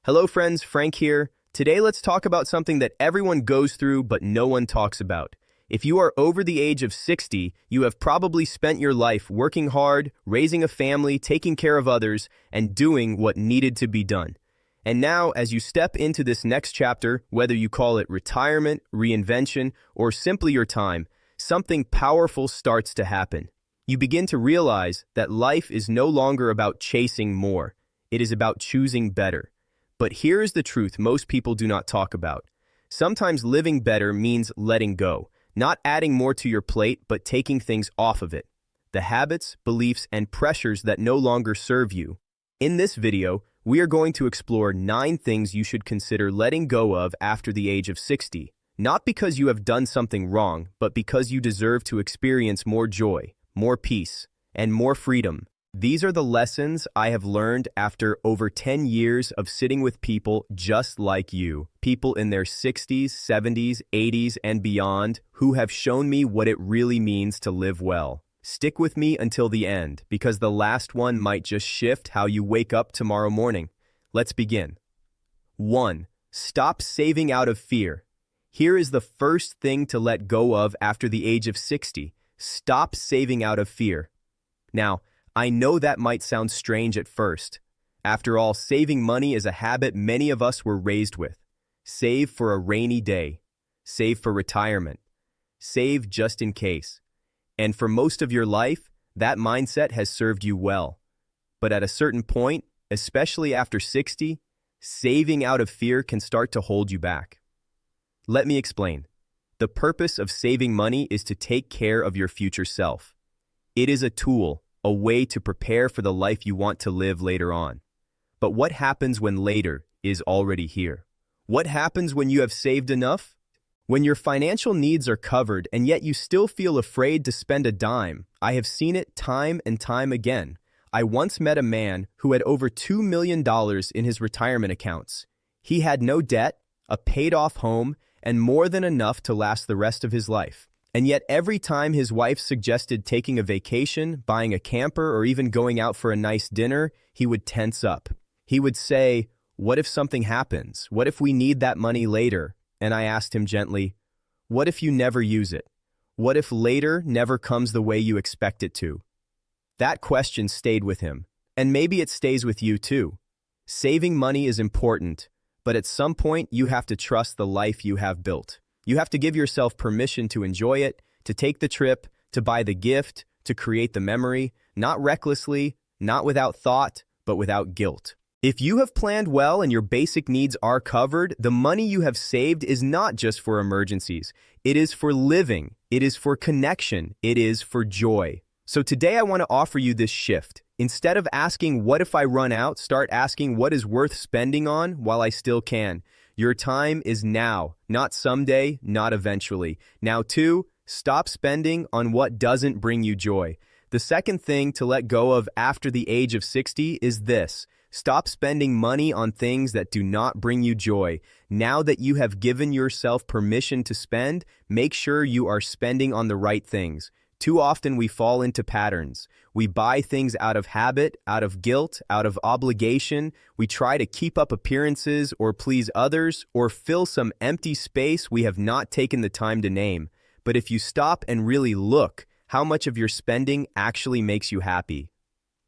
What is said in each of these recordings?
Hello friends, Frank here. Today let's talk about something that everyone goes through but no one talks about. If you are over the age of 60, you have probably spent your life working hard, raising a family, taking care of others, and doing what needed to be done. And now, as you step into this next chapter, whether you call it retirement, reinvention, or simply your time, something powerful starts to happen. You begin to realize that life is no longer about chasing more. It is about choosing better. But here's the truth most people do not talk about. Sometimes living better means letting go, not adding more to your plate, but taking things off of it. The habits, beliefs, and pressures that no longer serve you. In this video, we are going to explore 9 things you should consider letting go of after the age of 60. Not because you have done something wrong, but because you deserve to experience more joy, more peace, and more freedom. These are the lessons I have learned after over 10 years of sitting with people just like you, people in their 60s, 70s, 80s, and beyond, who have shown me what it really means to live well. Stick with me until the end, because the last one might just shift how you wake up tomorrow morning. Let's begin. 1. Stop saving out of fear. Here is the first thing to let go of after the age of 60. Stop saving out of fear. Now, I know that might sound strange at first. After all, saving money is a habit many of us were raised with. Save for a rainy day. Save for retirement. Save just in case. And for most of your life, that mindset has served you well. But at a certain point, especially after 60, saving out of fear can start to hold you back. Let me explain. The purpose of saving money is to take care of your future self. It is a tool, a way to prepare for the life you want to live later on. But what happens when later is already here? What happens when you have saved enough? When your financial needs are covered and yet you still feel afraid to spend a dime. I have seen it time and time again. I once met a man who had over $2 million in his retirement accounts. He had no debt, a paid-off home, and more than enough to last the rest of his life. And yet every time his wife suggested taking a vacation, buying a camper, or even going out for a nice dinner, he would tense up. He would say, "What if something happens? What if we need that money later?" And I asked him gently, "What if you never use it? What if later never comes the way you expect it to?" That question stayed with him, and maybe it stays with you too. Saving money is important, but at some point you have to trust the life you have built. You have to give yourself permission to enjoy it, to take the trip, to buy the gift, to create the memory, not recklessly, not without thought, but without guilt. If you have planned well and your basic needs are covered, the money you have saved is not just for emergencies. It is for living. It is for connection. It is for joy. So today I want to offer you this shift. Instead of asking, "What if I run out?" start asking, "What is worth spending on while I still can?" Your time is now, not someday, not eventually. Now, 2, stop spending on what doesn't bring you joy. The second thing to let go of after the age of 60 is this. Stop spending money on things that do not bring you joy. Now that you have given yourself permission to spend, make sure you are spending on the right things. Too often we fall into patterns. We buy things out of habit, out of guilt, out of obligation. We try to keep up appearances or please others or fill some empty space we have not taken the time to name. But if you stop and really look, how much of your spending actually makes you happy?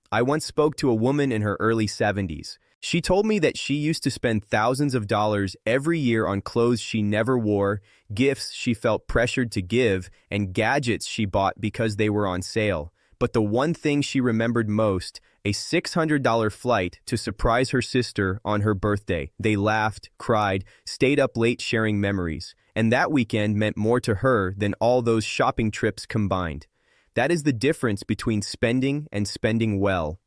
I once spoke to a woman in her early 70s. She told me that she used to spend thousands of dollars every year on clothes she never wore, gifts she felt pressured to give, and gadgets she bought because they were on sale. But the one thing she remembered most, a $600 flight to surprise her sister on her birthday. They laughed, cried, stayed up late sharing memories. And that weekend meant more to her than all those shopping trips combined. That is the difference between spending and spending well.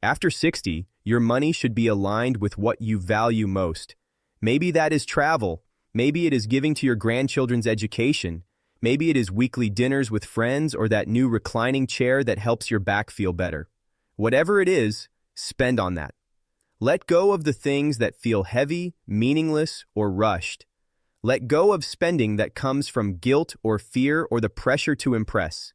After 60, your money should be aligned with what you value most. Maybe that is travel. Maybe it is giving to your grandchildren's education. Maybe it is weekly dinners with friends or that new reclining chair that helps your back feel better. Whatever it is, spend on that. Let go of the things that feel heavy, meaningless, or rushed. Let go of spending that comes from guilt or fear or the pressure to impress.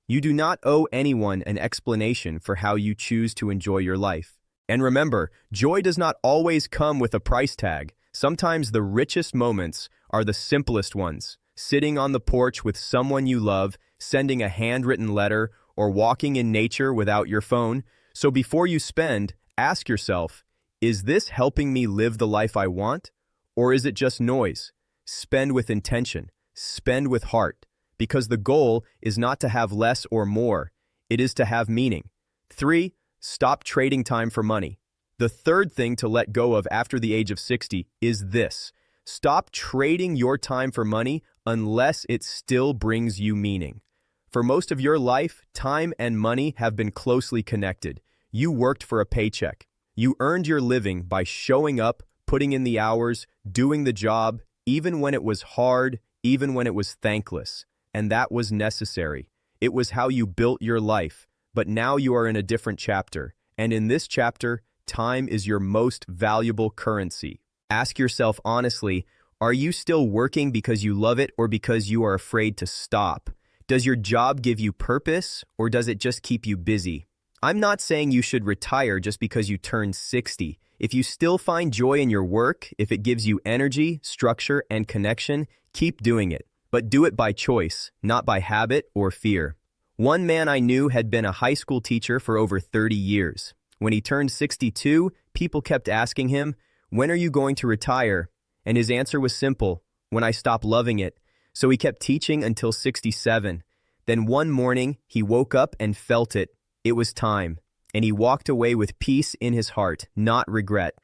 You do not owe anyone an explanation for how you choose to enjoy your life. And remember, joy does not always come with a price tag. Sometimes the richest moments are the simplest ones. Sitting on the porch with someone you love, sending a handwritten letter, or walking in nature without your phone. So before you spend, ask yourself, is this helping me live the life I want? Or is it just noise? Spend with intention. Spend with heart. Because the goal is not to have less or more. It is to have meaning. 3. Stop trading time for money. The third thing to let go of after the age of 60 is this. Stop trading your time for money unless it still brings you meaning. For most of your life, time and money have been closely connected. You worked for a paycheck. You earned your living by showing up, putting in the hours, doing the job, even when it was hard, even when it was thankless. And that was necessary. It was how you built your life. But now you are in a different chapter. And in this chapter, time is your most valuable currency. Ask yourself honestly, are you still working because you love it or because you are afraid to stop? Does your job give you purpose or does it just keep you busy? I'm not saying you should retire just because you turned 60. If you still find joy in your work, if it gives you energy, structure, and connection, keep doing it. But do it by choice, not by habit or fear. One man I knew had been a high school teacher for over 30 years. When he turned 62, people kept asking him, "When are you going to retire?" And his answer was simple, "When I stop loving it." So he kept teaching until 67. Then one morning, he woke up and felt it. It was time. And he walked away with peace in his heart, not regret.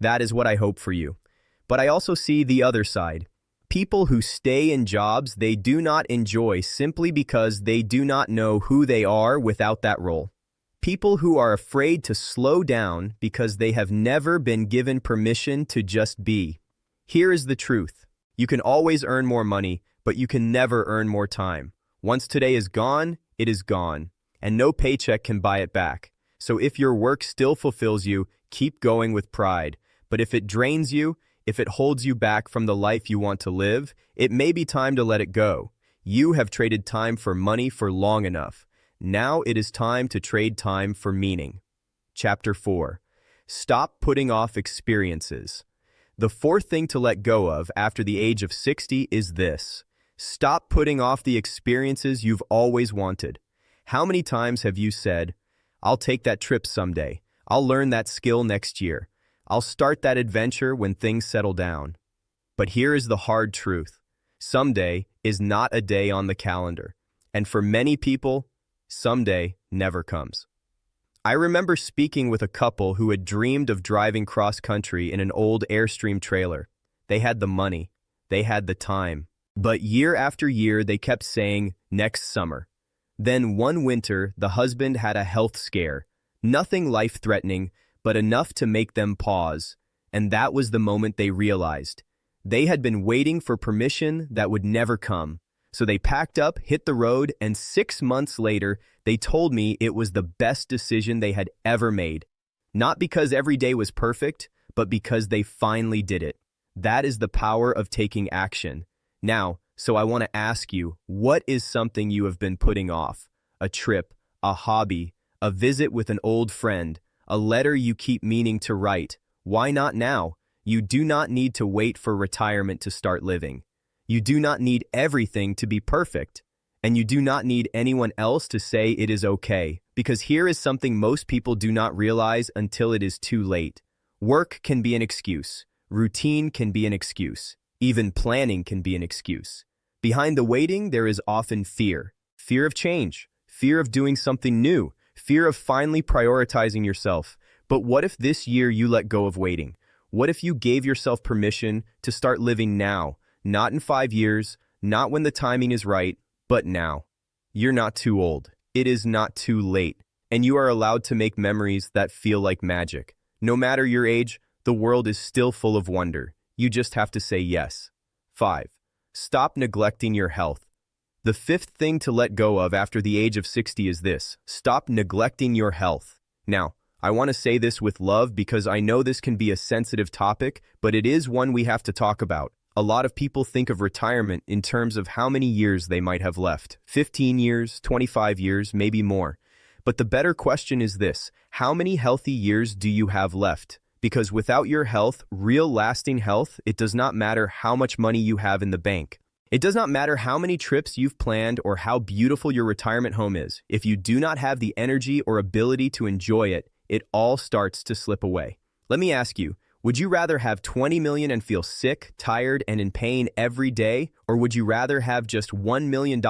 That is what I hope for you. But I also see the other side. People who stay in jobs they do not enjoy simply because they do not know who they are without that role. People who are afraid to slow down because they have never been given permission to just be. Here is the truth. You can always earn more money, but you can never earn more time. Once today is gone, it is gone, and no paycheck can buy it back. So if your work still fulfills you, keep going with pride. But if it drains you, if it holds you back from the life you want to live, it may be time to let it go. You have traded time for money for long enough. Now it is time to trade time for meaning. Chapter 4. Stop putting off experiences. The fourth thing to let go of after the age of 60 is this. Stop putting off the experiences you've always wanted. How many times have you said, "I'll take that trip someday. I'll learn that skill next year. I'll start that adventure when things settle down." But here is the hard truth. Someday is not a day on the calendar. And for many people, someday never comes. I remember speaking with a couple who had dreamed of driving cross-country in an old Airstream trailer. They had the money. They had the time. But year after year, they kept saying, "Next summer." Then one winter, the husband had a health scare. Nothing life-threatening, but enough to make them pause. And that was the moment they realized. They had been waiting for permission that would never come. So they packed up, hit the road, and 6 months later, they told me it was the best decision they had ever made. Not because every day was perfect, but because they finally did it. That is the power of taking action. Now, so I want to ask you, what is something you have been putting off? A trip, a hobby, a visit with an old friend, a letter you keep meaning to write. Why not now? You do not need to wait for retirement to start living. You do not need everything to be perfect. And you do not need anyone else to say it is okay. Because here is something most people do not realize until it is too late. Work can be an excuse. Routine can be an excuse. Even planning can be an excuse. Behind the waiting, there is often fear. Fear of change. Fear of doing something new. Fear of finally prioritizing yourself. But what if this year you let go of waiting? What if you gave yourself permission to start living now? Not in 5 years, not when the timing is right, but now. You're not too old. It is not too late. And you are allowed to make memories that feel like magic. No matter your age, the world is still full of wonder. You just have to say yes. 5. Stop neglecting your health. The fifth thing to let go of after the age of 60 is this. Stop neglecting your health. Now, I want to say this with love because I know this can be a sensitive topic, but it is one we have to talk about. A lot of people think of retirement in terms of how many years they might have left. 15 years, 25 years, maybe more. But the better question is this: how many healthy years do you have left? Because without your health, real lasting health, it does not matter how much money you have in the bank. It does not matter how many trips you've planned or how beautiful your retirement home is. If you do not have the energy or ability to enjoy it, it all starts to slip away. Let me ask you, would you rather have 20 million and feel sick, tired, and in pain every day? Or would you rather have just $1 million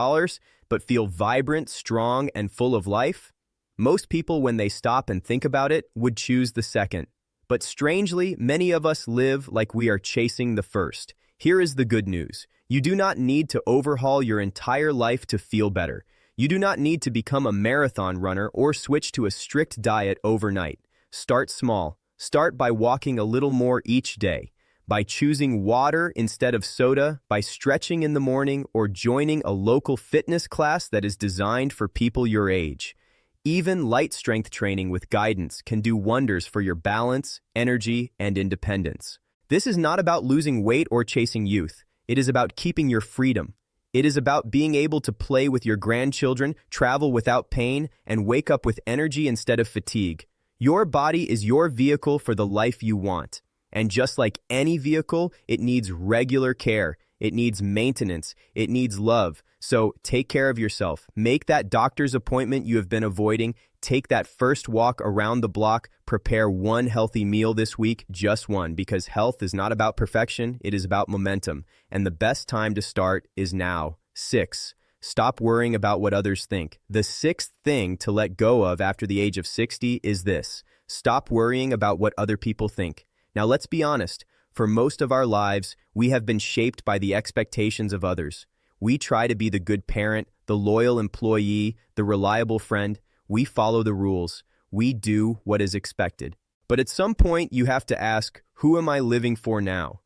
but feel vibrant, strong, and full of life? Most people, when they stop and think about it, would choose the second. But strangely, many of us live like we are chasing the first. Here is the good news. You do not need to overhaul your entire life to feel better. You do not need to become a marathon runner or switch to a strict diet overnight. Start small. Start by walking a little more each day, by choosing water instead of soda, by stretching in the morning, or joining a local fitness class that is designed for people your age. Even light strength training with guidance can do wonders for your balance, energy, and independence. This is not about losing weight or chasing youth. It is about keeping your freedom. It is about being able to play with your grandchildren, travel without pain, and wake up with energy instead of fatigue. Your body is your vehicle for the life you want. And just like any vehicle, it needs regular care. It needs maintenance. It needs love. So take care of yourself. Make that doctor's appointment you have been avoiding. Take that first walk around the block. Prepare one healthy meal this week, just one, because health is not about perfection. It is about momentum. And the best time to start is now. 6. Stop worrying about what others think. The sixth thing to let go of after the age of 60 is this: stop worrying about what other people think. Now let's be honest, for most of our lives, we have been shaped by the expectations of others. We try to be the good parent, the loyal employee, the reliable friend. We follow the rules. We do what is expected. But at some point, you have to ask, who am I living for now?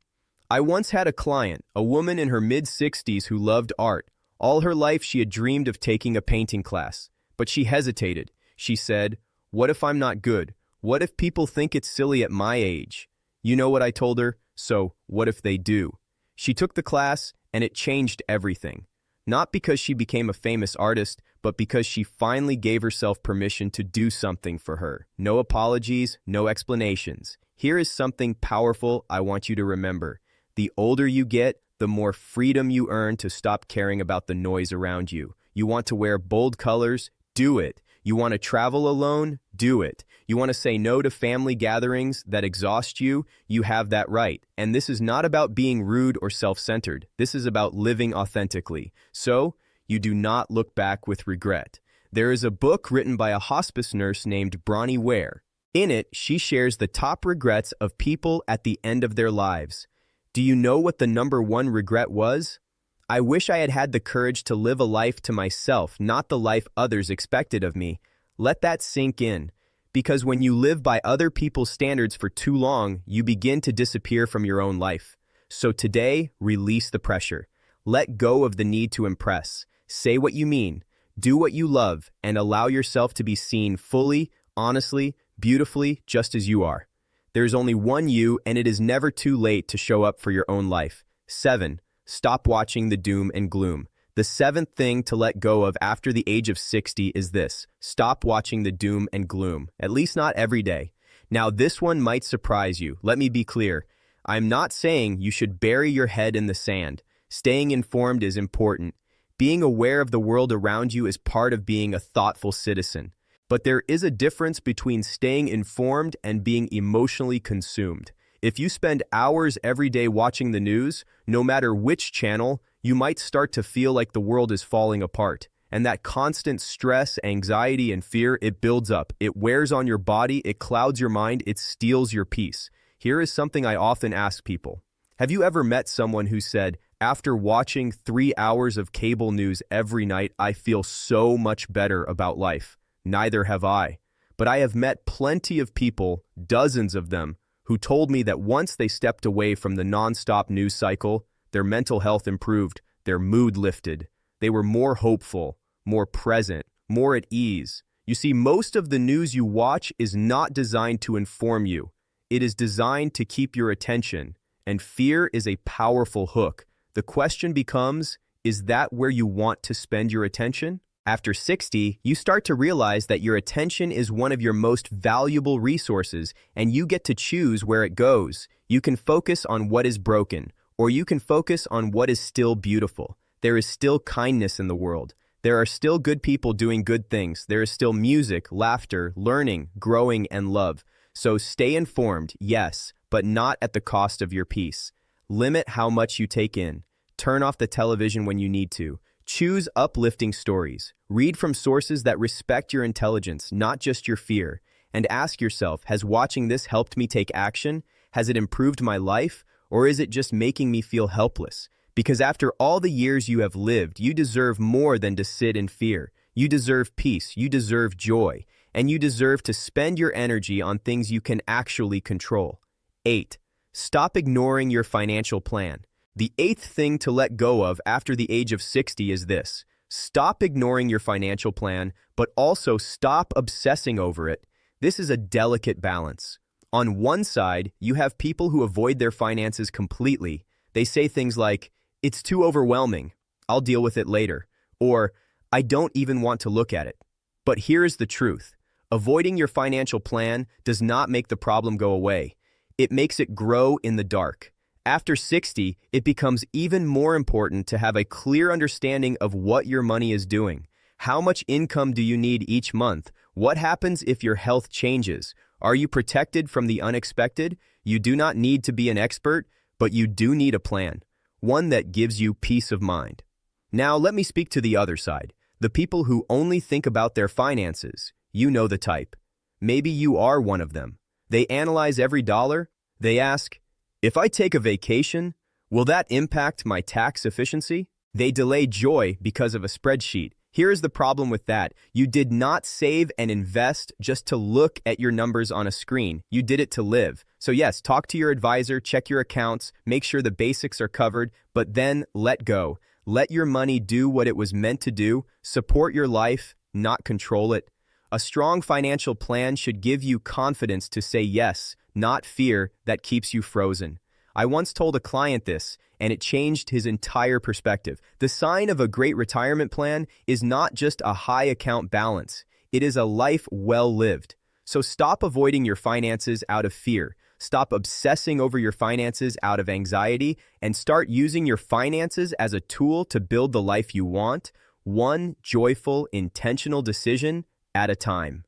I once had a client, a woman in her mid-60s who loved art. All her life, she had dreamed of taking a painting class, but she hesitated. She said, "What if I'm not good? What if people think it's silly at my age?" You know what I told her? So, what if they do? She took the class, and it changed everything. Not because she became a famous artist, but because she finally gave herself permission to do something for her. No apologies, no explanations. Here is something powerful I want you to remember. The older you get, the more freedom you earn to stop caring about the noise around you. You want to wear bold colors? Do it. You want to travel alone? Do it. You want to say no to family gatherings that exhaust you? You have that right. And this is not about being rude or self-centered. This is about living authentically. So, you do not look back with regret. There is a book written by a hospice nurse named Bronnie Ware. In it, she shares the top regrets of people at the end of their lives. Do you know what the number one regret was? I wish I had had the courage to live a life to myself, not the life others expected of me. Let that sink in. Because when you live by other people's standards for too long, you begin to disappear from your own life. So today, release the pressure. Let go of the need to impress. Say what you mean. Do what you love, and allow yourself to be seen fully, honestly, beautifully, just as you are. There's only one you, and it is never too late to show up for your own life. 7. Stop watching the doom and gloom. The seventh thing to let go of after the age of 60 is this: stop watching the doom and gloom, at least not every day. Now, this one might surprise you. Let me be clear. I'm not saying you should bury your head in the sand. Staying informed is important. Being aware of the world around you is part of being a thoughtful citizen. But there is a difference between staying informed and being emotionally consumed. If you spend hours every day watching the news, no matter which channel, you might start to feel like the world is falling apart. And that constant stress, anxiety, and fear, it builds up. It wears on your body, it clouds your mind, it steals your peace. Here is something I often ask people. Have you ever met someone who said, "After watching 3 hours of cable news every night, I feel so much better about life"? Neither have I. But I have met plenty of people, dozens of them, who told me that once they stepped away from the nonstop news cycle, their mental health improved, their mood lifted. They were more hopeful, more present, more at ease. You see, most of the news you watch is not designed to inform you. It is designed to keep your attention, and fear is a powerful hook. The question becomes, is that where you want to spend your attention? After 60, you start to realize that your attention is one of your most valuable resources and you get to choose where it goes. You can focus on what is broken, or you can focus on what is still beautiful. There is still kindness in the world. There are still good people doing good things. There is still music, laughter, learning, growing, and love. So stay informed, yes, but not at the cost of your peace. Limit how much you take in. Turn off the television when you need to. Choose uplifting stories. Read from sources that respect your intelligence, not just your fear. And ask yourself, has watching this helped me take action? Has it improved my life? Or is it just making me feel helpless? Because after all the years you have lived, you deserve more than to sit in fear. You deserve peace, you deserve joy, and you deserve to spend your energy on things you can actually control. 8. Stop ignoring your financial plan. The 8th thing to let go of after the age of 60 is this. Stop ignoring your financial plan, but also stop obsessing over it. This is a delicate balance. On one side, you have people who avoid their finances completely. They say things like, "It's too overwhelming. I'll deal with it later." Or, "I don't even want to look at it." But here's the truth. Avoiding your financial plan does not make the problem go away. It makes it grow in the dark. After 60, it becomes even more important to have a clear understanding of what your money is doing. How much income do you need each month? What happens if your health changes? Are you protected from the unexpected? You do not need to be an expert, but you do need a plan. One that gives you peace of mind. Now let me speak to the other side, the people who only think about their finances. You know the type. Maybe you are one of them. They analyze every dollar. They ask, if I take a vacation, will that impact my tax efficiency? They delay joy because of a spreadsheet. Here is the problem with that. You did not save and invest just to look at your numbers on a screen. You did it to live. So yes, talk to your advisor, check your accounts, make sure the basics are covered, but then let go. Let your money do what it was meant to do. Support your life, not control it. A strong financial plan should give you confidence to say yes, not fear that keeps you frozen. I once told a client this, and it changed his entire perspective. The sign of a great retirement plan is not just a high account balance. It is a life well lived. So stop avoiding your finances out of fear. Stop obsessing over your finances out of anxiety, and start using your finances as a tool to build the life you want, one joyful, intentional decision at a time.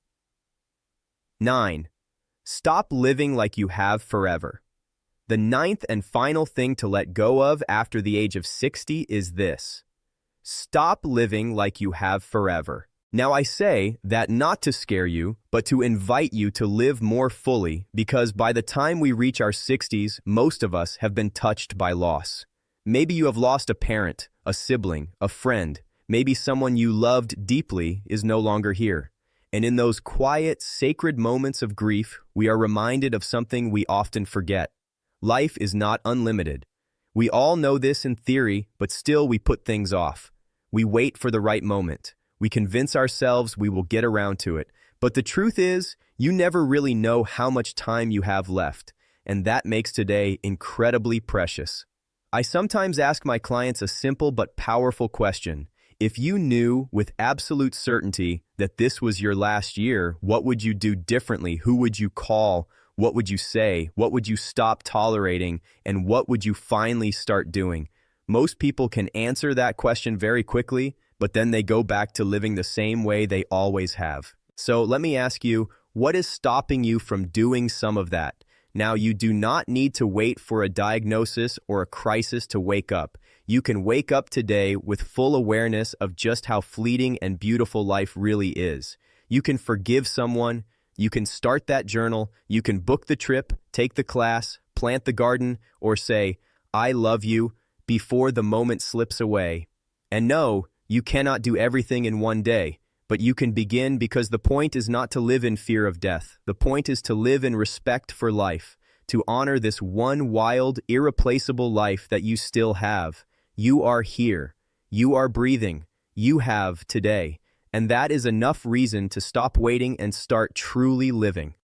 9. Stop living like you have forever. The 9th and final thing to let go of after the age of 60 is this. Stop living like you have forever. Now I say that not to scare you, but to invite you to live more fully, because by the time we reach our 60s, most of us have been touched by loss. Maybe you have lost a parent, a sibling, a friend. Maybe someone you loved deeply is no longer here. And in those quiet, sacred moments of grief, we are reminded of something we often forget. Life is not unlimited. We all know this in theory, but still we put things off. We wait for the right moment. We convince ourselves we will get around to it. But the truth is, you never really know how much time you have left, and that makes today incredibly precious. I sometimes ask my clients a simple but powerful question. If you knew with absolute certainty that this was your last year, what would you do differently? Who would you call? What would you say? What would you stop tolerating? And what would you finally start doing? Most people can answer that question very quickly, but then they go back to living the same way they always have. So let me ask you, what is stopping you from doing some of that? Now, you do not need to wait for a diagnosis or a crisis to wake up. You can wake up today with full awareness of just how fleeting and beautiful life really is. You can forgive someone. You can start that journal. You can book the trip, take the class, plant the garden, or say, "I love you," before the moment slips away. And no, you cannot do everything in one day, but you can begin, because the point is not to live in fear of death. The point is to live in respect for life, to honor this one wild, irreplaceable life that you still have. You are here. You are breathing. You have today. And that is enough reason to stop waiting and start truly living.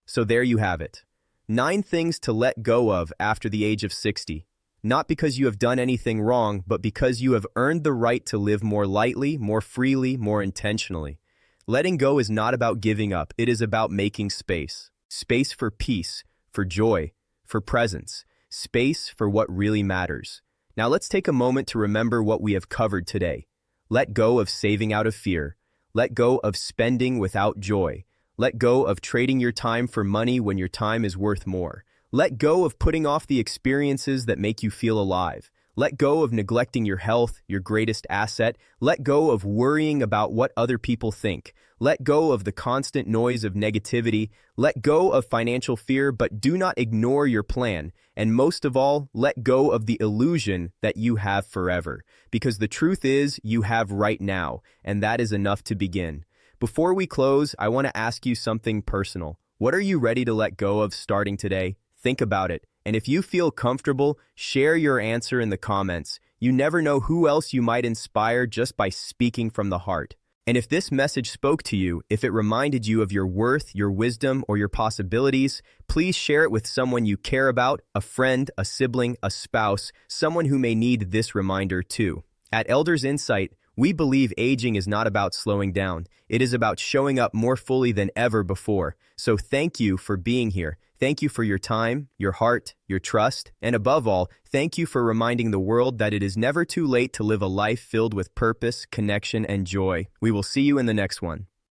So there you have it. 9 things to let go of after the age of 60. not because you have done anything wrong, but because you have earned the right to live more lightly, more freely, more intentionally. Letting go is not about giving up, it is about making space. Space for peace, for joy, for presence. Space for what really matters. Now let's take a moment to remember what we have covered today. Let go of saving out of fear. Let go of spending without joy. Let go of trading your time for money when your time is worth more. Let go of putting off the experiences that make you feel alive. Let go of neglecting your health, your greatest asset. Let go of worrying about what other people think. Let go of the constant noise of negativity. Let go of financial fear, but do not ignore your plan. And most of all, let go of the illusion that you have forever. Because the truth is, you have right now, and that is enough to begin. Before we close, I want to ask you something personal. What are you ready to let go of starting today? Think about it. And if you feel comfortable, share your answer in the comments. You never know who else you might inspire just by speaking from the heart. And if this message spoke to you, if it reminded you of your worth, your wisdom, or your possibilities, please share it with someone you care about, a friend, a sibling, a spouse, someone who may need this reminder too. At Elders Insight, we believe aging is not about slowing down. It is about showing up more fully than ever before. So thank you for being here. Thank you for your time, your heart, your trust, and above all, thank you for reminding the world that it is never too late to live a life filled with purpose, connection, and joy. We will see you in the next one.